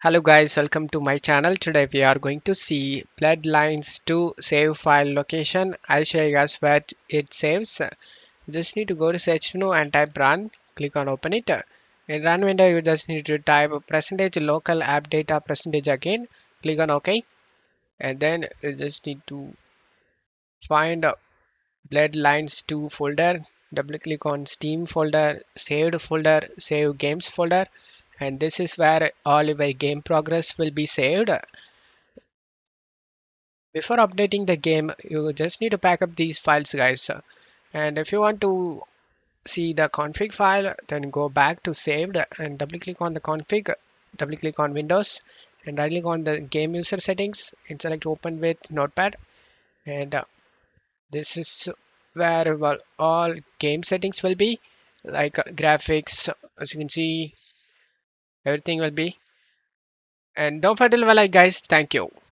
Hello guys, welcome to my channel. Today we are going to see Bloodlines 2 save file location. I'll show you guys where it saves. You just need to go to search menu and type run. Click on open it. In run window you just need to type percentage local app data percentage again. Click on OK and then you just need to find Bloodlines 2 folder. Double click on Steam folder, saved folder, save games folder, and this is where all your game progress will be saved. Before updating the game, you just need to pack up these files, guys. And if you want to see the config file, then go back to saved and double click on the config, double click on Windows, and right click on the game user settings and select open with notepad. And this is where all game settings will be, like graphics, as you can see, everything will be. And don't forget to like, guys. Thank you.